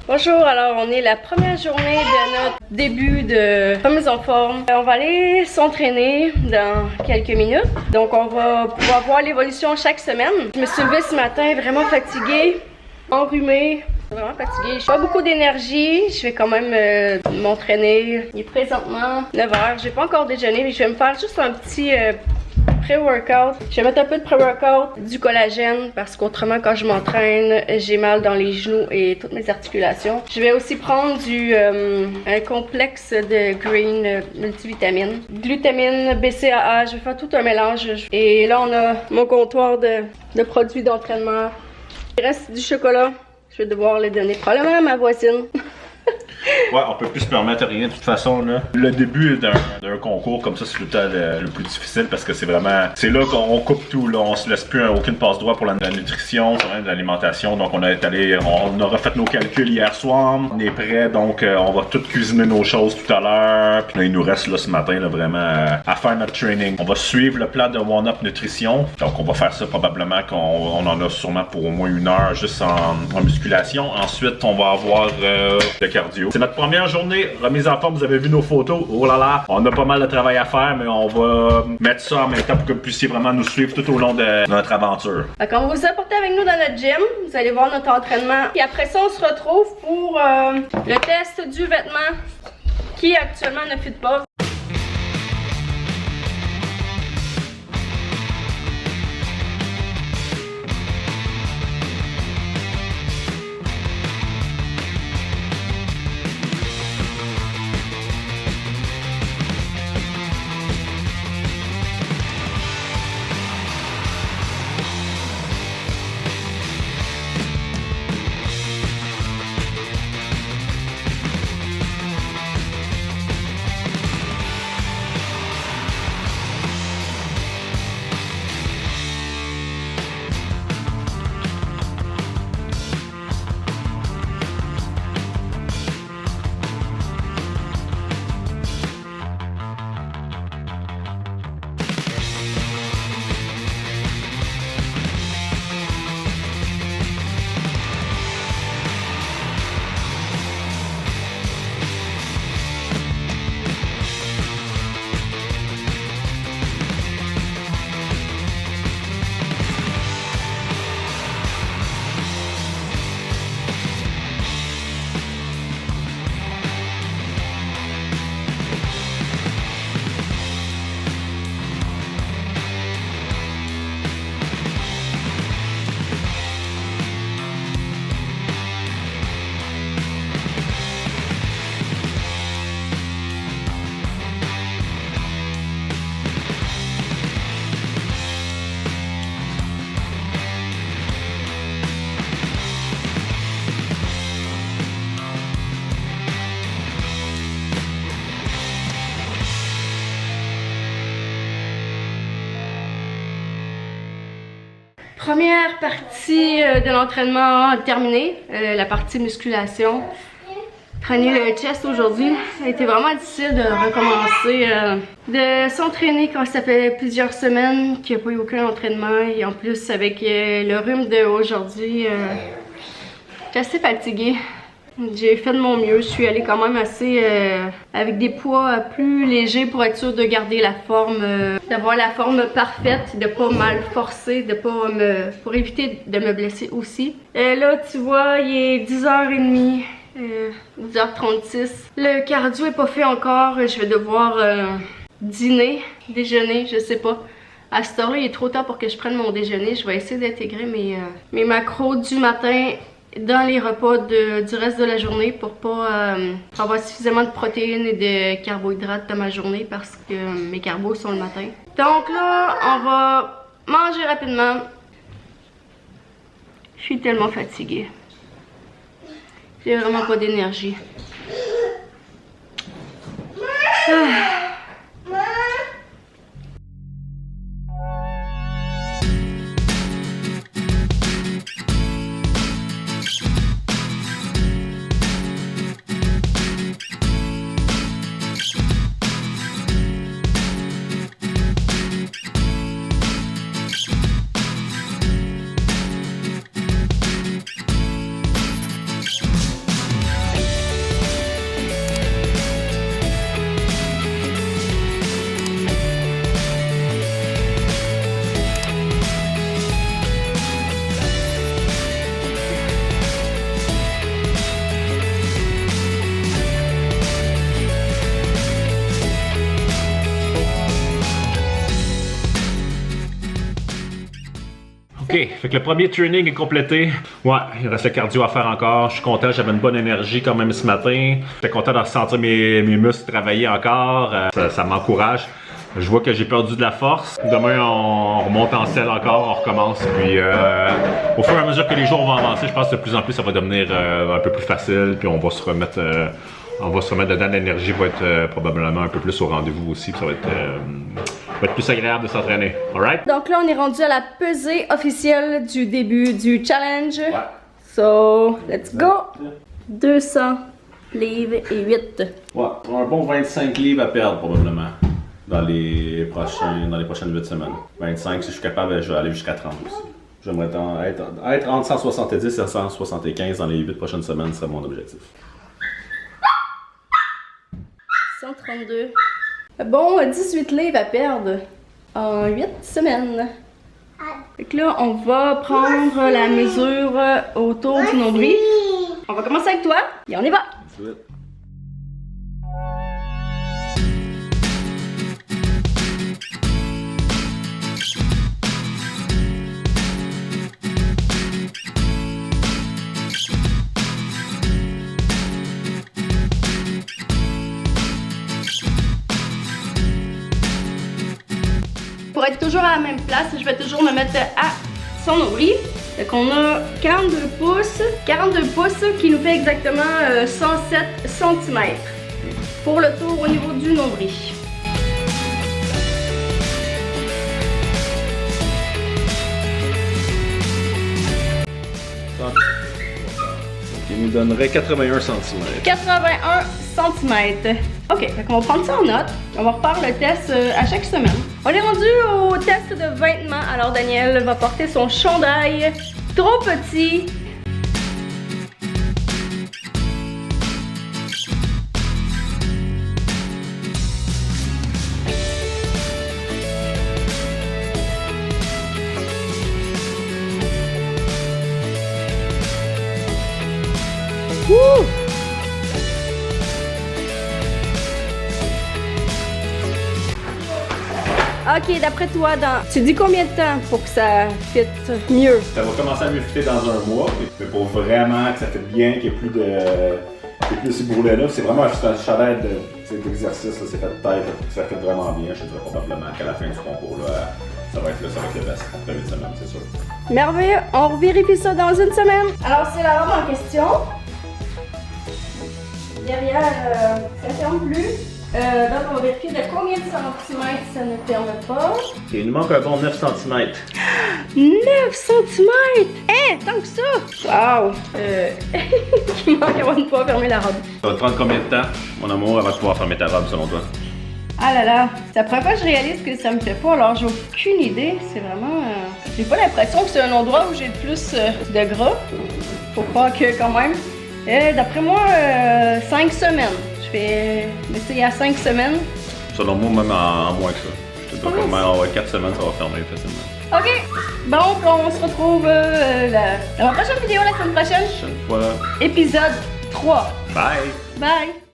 Bonjour, alors on est la première journée de notre début de remise en forme. On va aller s'entraîner dans quelques minutes. Donc on va pouvoir voir l'évolution chaque semaine. Je me suis levée ce matin vraiment fatiguée, enrhumée. Vraiment fatiguée. J'ai pas beaucoup d'énergie. Je vais quand même m'entraîner. Il est présentement 9h. J'ai pas encore déjeuné, mais je vais me faire juste un petit pré-workout. Je vais mettre un peu de pré-workout, du collagène, parce qu'autrement quand je m'entraîne, j'ai mal dans les genoux et toutes mes articulations. Je vais aussi prendre un complexe de green multivitamine, glutamine, BCAA. Je vais faire tout un mélange. Et là on a mon comptoir de produits d'entraînement. Il reste du chocolat. Je vais devoir les donner probablement à ma voisine. Ouais, on peut plus se permettre rien de toute façon là. Le début d'un concours comme ça, c'est tout le temps le plus difficile parce que c'est là qu'on coupe tout là. On se laisse plus aucune passe-droit pour la nutrition, pour l'alimentation. Donc on a refait nos calculs hier soir. On est prêt, donc on va tout cuisiner nos choses tout à l'heure. Puis là, il nous reste là ce matin là, vraiment à faire notre training. On va suivre le plan de One Up Nutrition. Donc on va faire ça probablement qu'on en a sûrement pour au moins 1 heure juste en musculation. Ensuite on va avoir le cardio. C'est notre première journée remise en forme, vous avez vu nos photos. Oh là là, on a pas mal de travail à faire, mais on va mettre ça en même temps pour que vous puissiez vraiment nous suivre tout au long de notre aventure. Donc on va vous apporter avec nous dans notre gym, vous allez voir notre entraînement. Et après ça, on se retrouve pour le test du vêtement qui actuellement ne fit pas. Première partie de l'entraînement terminée, la partie musculation. Prenez le chest aujourd'hui. Ça a été vraiment difficile de recommencer, de s'entraîner quand ça fait plusieurs semaines qu'il n'y a pas eu aucun entraînement. Et en plus avec le rhume d'aujourd'hui, j'étais assez fatiguée. J'ai fait de mon mieux, je suis allée quand même assez avec des poids plus légers pour être sûre de garder la forme, d'avoir la forme parfaite, de pas mal forcer, pour éviter de me blesser aussi. Là tu vois, il est 10h30, 10h36. Le cardio est pas fait encore, je vais devoir déjeuner, je sais pas. À cette heure-là, il est trop tard pour que je prenne mon déjeuner. Je vais essayer d'intégrer mes macros du matin dans les repas du reste de la journée pour pas avoir suffisamment de protéines et de carbohydrates dans ma journée parce que mes carbos sont le matin. Donc là, on va manger rapidement. Je suis tellement fatiguée. J'ai vraiment pas d'énergie. Ok, fait que le premier training est complété. Ouais, il reste le cardio à faire encore. Je suis content, j'avais une bonne énergie quand même ce matin. J'étais content de ressentir mes muscles travailler encore. Ça m'encourage. Je vois que j'ai perdu de la force. Demain, on remonte en selle encore, on recommence. Puis au fur et à mesure que les jours vont avancer, je pense que de plus en plus ça va devenir un peu plus facile. Puis on va se remettre dedans. L'énergie va être probablement un peu plus au rendez-vous aussi. Puis ça va être plus agréable de s'entraîner. Alright? Donc là, on est rendu à la pesée officielle du début du challenge. Ouais. So, let's go! 200 livres et 8. Ouais, un bon 25 livres à perdre probablement dans les prochaines 8 semaines. 25, si je suis capable, je vais aller jusqu'à 30 aussi. J'aimerais être entre 170 et 175 dans les 8 prochaines semaines, serait mon objectif. 132. Bon, 18 livres à perdre en 8 semaines. Fait que là, on va prendre la mesure autour du nombril. On va commencer avec toi et on y va! Pour être toujours à la même place, je vais toujours me mettre à son nombril. Donc on a 42 pouces. 42 pouces qui nous fait exactement 107 cm pour le tour au niveau du nombril. Il nous donnerait 81 cm. 81 cm. Ok, donc on va prendre ça en note. On va refaire le test à chaque semaine. On est rendu au test de vêtements. Alors Daniel va porter son chandail trop petit. Wouh! Ok, d'après toi, tu dis combien de temps pour que ça fitte mieux? Ça va commencer à mieux fitter dans un mois. Mais pour vraiment que ça fitte bien, qu'il n'y ait plus de ces bourrelets-là, c'est vraiment un chandail d'exercice, c'est fait de tête, ça fait vraiment bien. Je te dirais probablement qu'à la fin du concours, là, ça va être le best après 8 semaines, c'est sûr. Merveilleux, on revérifie ça dans une semaine. Alors, c'est la robe en question. Derrière, ça ne ferme plus. Donc, on va vérifier de combien de centimètres ça ne ferme pas. Il nous manque un bon 9 cm. 9 cm! Hein, tant que ça! Wow! Il manque avant de pouvoir fermer la robe. Ça va te prendre combien de temps, mon amour, avant de pouvoir fermer ta robe, selon toi? Ah là là, c'est la première fois que je réalise que ça me fait pas, alors j'ai aucune idée. C'est vraiment... J'ai pas l'impression que c'est un endroit où j'ai le plus de gras. Faut croire que quand même. D'après moi, 5 semaines. Je vais essayer à 5 semaines. Selon moi, même en moins que ça. Je te dis qu'en 4 semaines, ça va fermer facilement. Ok, bon, on se retrouve dans ma prochaine vidéo la semaine prochaine. Prochaine fois. Épisode 3. Bye! Bye!